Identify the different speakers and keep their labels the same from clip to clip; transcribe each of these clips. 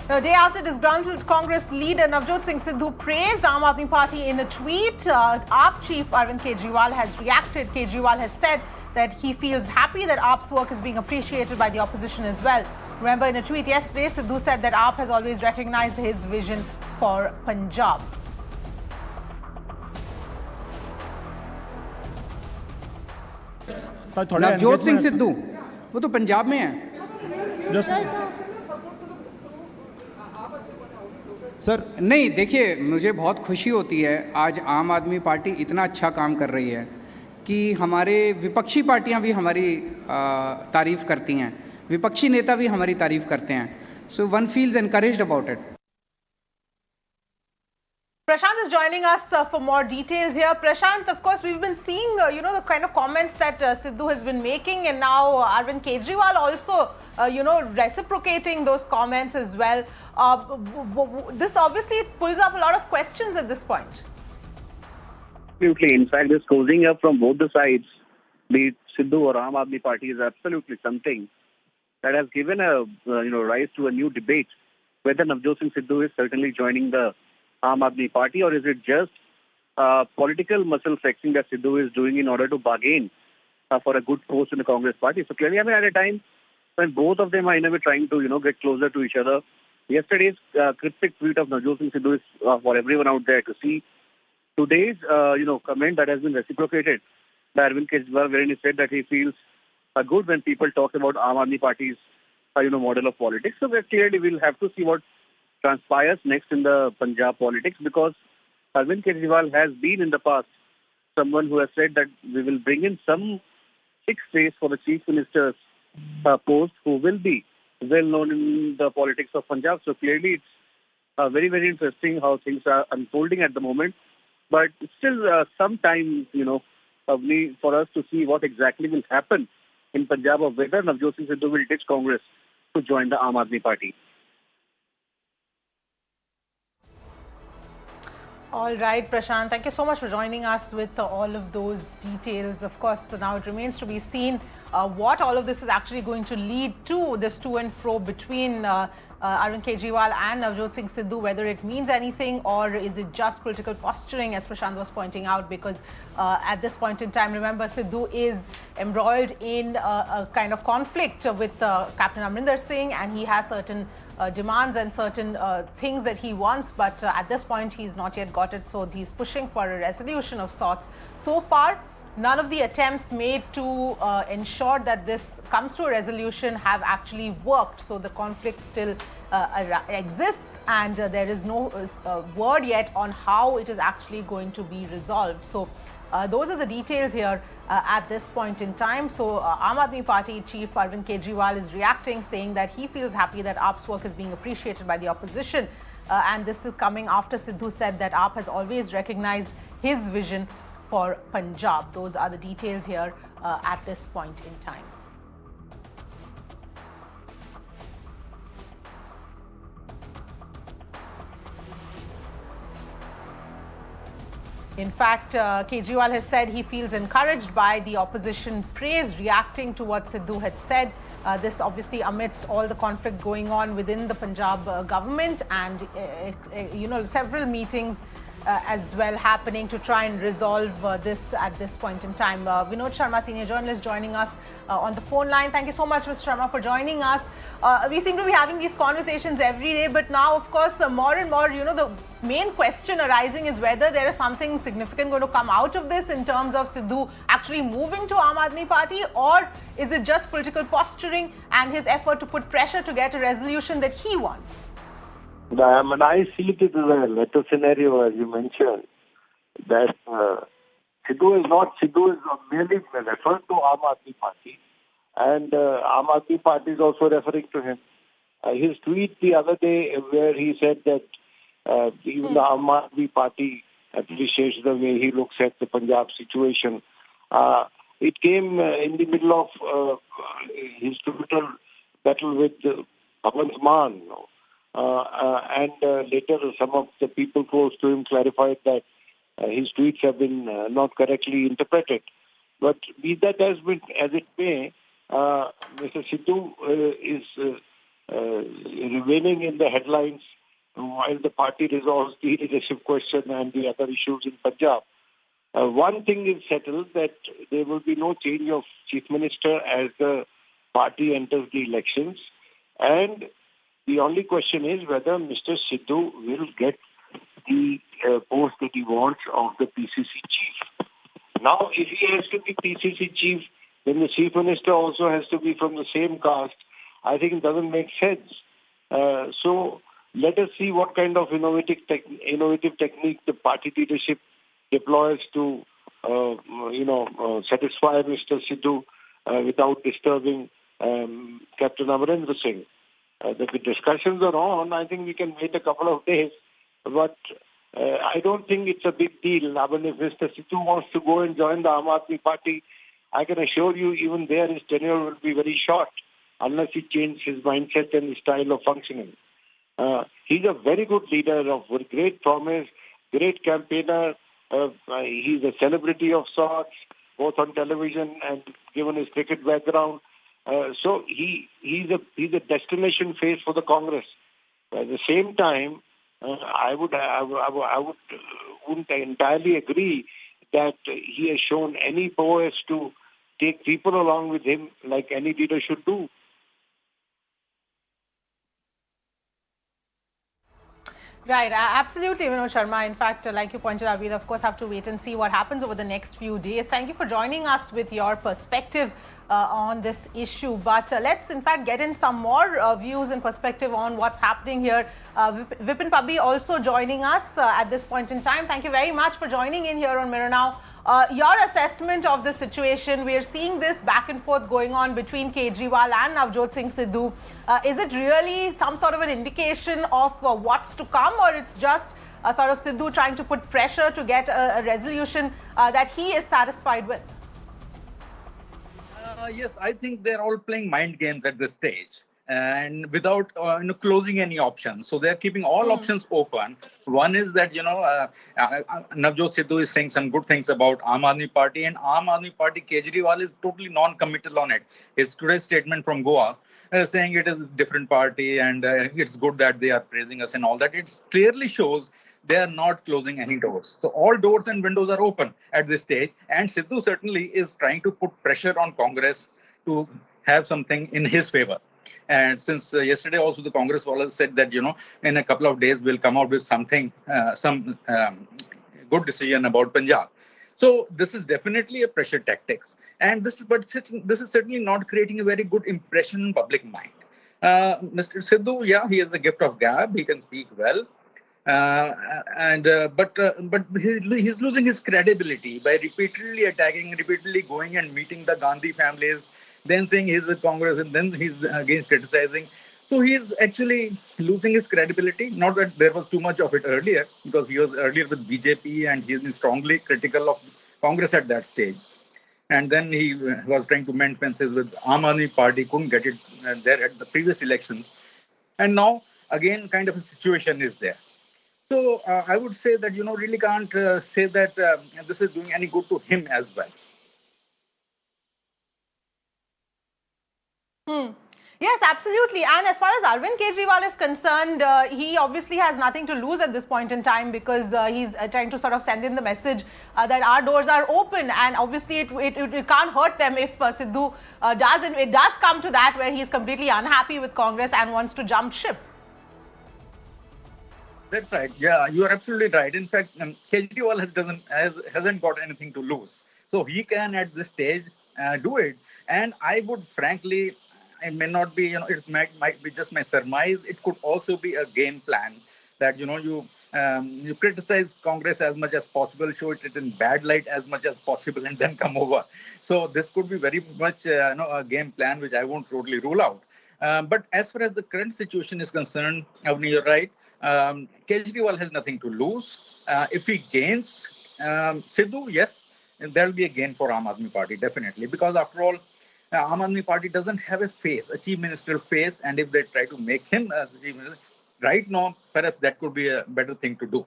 Speaker 1: A day after disgruntled Congress leader Navjot Singh Sidhu praised Aam Aadmi Party in a tweet, AAP chief Arvind Kejriwal has reacted. Kejriwal has said that he feels happy that AAP's work is being appreciated by the opposition as well. Remember, in a tweet yesterday, Sidhu said that AAP has always recognized his vision for Punjab.
Speaker 2: Navjot Singh Sidhu वो तो पंजाब में है sir. नहीं, देखिए, मुझे बहुत खुशी होती है आज आम आदमी पार्टी इतना अच्छा काम कर रही है कि हमारे विपक्षी पार्टियां भी हमारी तारीफ करती हैं, विपक्षी नेता भी हमारी तारीफ करते हैं। So one feels encouraged about it.
Speaker 1: Prashant is joining us for more details here. Prashant, of course, we've been seeing, the kind of comments that Sidhu has been making, and now Arvind Kejriwal also, reciprocating those comments as well. This obviously pulls up a lot of questions at this point.
Speaker 3: Absolutely. In fact, this closing up from both the sides, be it Sidhu or Aam Aadmi Party, is absolutely something that has given a rise to a new debate whether Navjot Singh Sidhu is certainly joining the Aam Aadmi Party, or is it just political muscle flexing that Sidhu is doing in order to bargain for a good post in the Congress party? So clearly, at a time when both of them are in a way trying to get closer to each other. Yesterday's cryptic tweet of Navjot Singh Sidhu is for everyone out there to see. Today's comment that has been reciprocated by Arvind Kejriwal, wherein he said that he feels good when people talk about Aam Aadmi Party's model of politics. So clearly, we'll have to see what transpires next in the Punjab politics, because Arvind Kejriwal has been in the past someone who has said that we will bring in some sixth face for the chief minister's post who will be well known in the politics of Punjab. So clearly it's very, very interesting how things are unfolding at the moment. But still some time, for us to see what exactly will happen in Punjab, or whether Navjot Singh Sidhu will ditch Congress to join the Aam Aadmi Party.
Speaker 1: All right, Prashant, thank you so much for joining us with all of those details. Of course, now it remains to be seen what all of this is actually going to lead to, this to and fro between Arvind Kejriwal and Navjot Singh Sidhu, whether it means anything or is it just political posturing, as Prashant was pointing out, because at this point in time, remember, Sidhu is embroiled in a kind of conflict with Captain Amrinder Singh, and he has certain demands and certain things that he wants, but at this point he's not yet got it, so he's pushing for a resolution of sorts. So far, none of the attempts made to ensure that this comes to a resolution have actually worked, so the conflict still exists, and there is no word yet on how it is actually going to be resolved. So those are the details here at this point in time. So Aam Aadmi Party chief Arvind Kejriwal is reacting, saying that he feels happy that AAP's work is being appreciated by the opposition. And this is coming after Sidhu said that AAP has always recognized his vision for Punjab. Those are the details here at this point in time. In fact, Kejriwal has said he feels encouraged by the opposition praise, reacting to what Sidhu had said. This obviously amidst all the conflict going on within the Punjab government, and several meetings as well happening to try and resolve this at this point in time. Vinod Sharma, senior journalist, joining us on the phone line. Thank you so much, Mr. Sharma, for joining us. We seem to be having these conversations every day, but now, of course, more and more, the main question arising is whether there is something significant going to come out of this in terms of Sidhu actually moving to Aam Aadmi Party, or is it just political posturing and his effort to put pressure to get a resolution that he wants?
Speaker 4: I see it as a latter scenario, as you mentioned, that Sidhu is merely referred to Aam Aadmi Party, and Aam Aadmi Party is also referring to him. His tweet the other day, where he said that even the Aam Aadmi Party appreciates the way he looks at the Punjab situation. It came in the middle of his total battle with Bhagwant Mann. And later some of the people close to him clarified that his tweets have been not correctly interpreted. But be that as it may, Mr. Sidhu is remaining in the headlines while the party resolves the leadership question and the other issues in Punjab. One thing is settled, that there will be no change of chief minister as the party enters the elections. And the only question is whether Mr. Sidhu will get the post that he wants of the PCC chief. Now, if he has to be PCC chief, then the chief minister also has to be from the same caste. I think it doesn't make sense. So let us see what kind of innovative technique the party leadership deploys to, satisfy Mr. Sidhu without disturbing Captain Amarendra Singh. The discussions are on. I think we can wait a couple of days, but I don't think it's a big deal. I mean, if Mr. Sidhu wants to go and join the Aam Aadmi Party, I can assure you even there his tenure will be very short unless he changes his mindset and his style of functioning. He's a very good leader of great promise, great campaigner. He's a celebrity of sorts, both on television and given his cricket background. So he's a destination face for the Congress. At the same time, I wouldn't entirely agree that he has shown any prowess to take people along with him like any leader should do.
Speaker 1: Right, absolutely, Vinod Sharma. In fact, like you pointed out, we'll of course have to wait and see what happens over the next few days. Thank you for joining us with your perspective on this issue. But let's in fact get in some more views and perspective on what's happening here. Vipin Pabbi also joining us at this point in time. Thank you very much for joining in here on Mirror Now. Your assessment of the situation, we are seeing this back and forth going on between Kejriwal and Navjot Singh Sidhu. Is it really some sort of an indication of what's to come, or it's just sort of Sidhu trying to put pressure to get a resolution that he is satisfied with?
Speaker 5: Yes, I think they're all playing mind games at this stage and without closing any options. So they're keeping all options open. One is that, Navjot Sidhu is saying some good things about Aam Aadmi Party, and Aam Aadmi Party, Kejriwal is totally non-committal on it. His today's statement from Goa saying it is a different party and it's good that they are praising us and all that. It clearly shows they are not closing any doors. So all doors and windows are open at this stage. And Sidhu certainly is trying to put pressure on Congress to have something in his favor. And since yesterday also the Congress wallahs said that, in a couple of days we'll come out with something, some good decision about Punjab. So this is definitely a pressure tactics. And this is certainly not creating a very good impression in public mind. Mr. Sidhu, he has the gift of gab. He can speak well. But he's losing his credibility by repeatedly attacking, repeatedly going and meeting the Gandhi families, then saying he's with Congress, and then he's again criticizing. So he's actually losing his credibility. Not that there was too much of it earlier, because he was earlier with BJP and he's been strongly critical of Congress at that stage. And then he was trying to mend fences with Aam Aadmi Party, couldn't get it there at the previous elections. And now, again, kind of a situation is there. So I would say that, really can't say that this is doing any good to him as well.
Speaker 1: Yes, absolutely. And as far as Arvind Kejriwal is concerned, he obviously has nothing to lose at this point in time, because he's trying to sort of send in the message that our doors are open. And obviously it can't hurt them if Sidhu does, and it does come to that where he's completely unhappy with Congress and wants to jump ship.
Speaker 5: That's right. Yeah, you are absolutely right. In fact, Kejriwal hasn't got anything to lose. So he can at this stage do it. And I would frankly, it may not be, it might be just my surmise. It could also be a game plan that, you criticize Congress as much as possible, show it in bad light as much as possible, and then come over. So this could be very much a game plan, which I won't totally rule out. But as far as the current situation is concerned, Avni, you're right. Kejriwal has nothing to lose. If he gains Sidhu, yes, there will be a gain for Aam Aadmi Party, definitely. Because after all, Aam Aadmi Party doesn't have a face, a chief ministerial face. And if they try to make him as a chief minister, right now, perhaps that could be a better thing to do.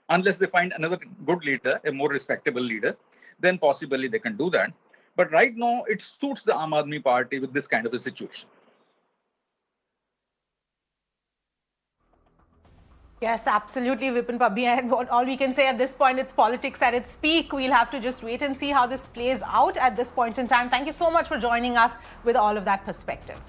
Speaker 5: Unless they find another good leader, a more respectable leader, then possibly they can do that. But right now, it suits the Aam Aadmi Party with this kind of a situation.
Speaker 1: Yes, absolutely, Vipin Pabbi. And all we can say at this point, it's politics at its peak. We'll have to just wait and see how this plays out at this point in time. Thank you so much for joining us with all of that perspective.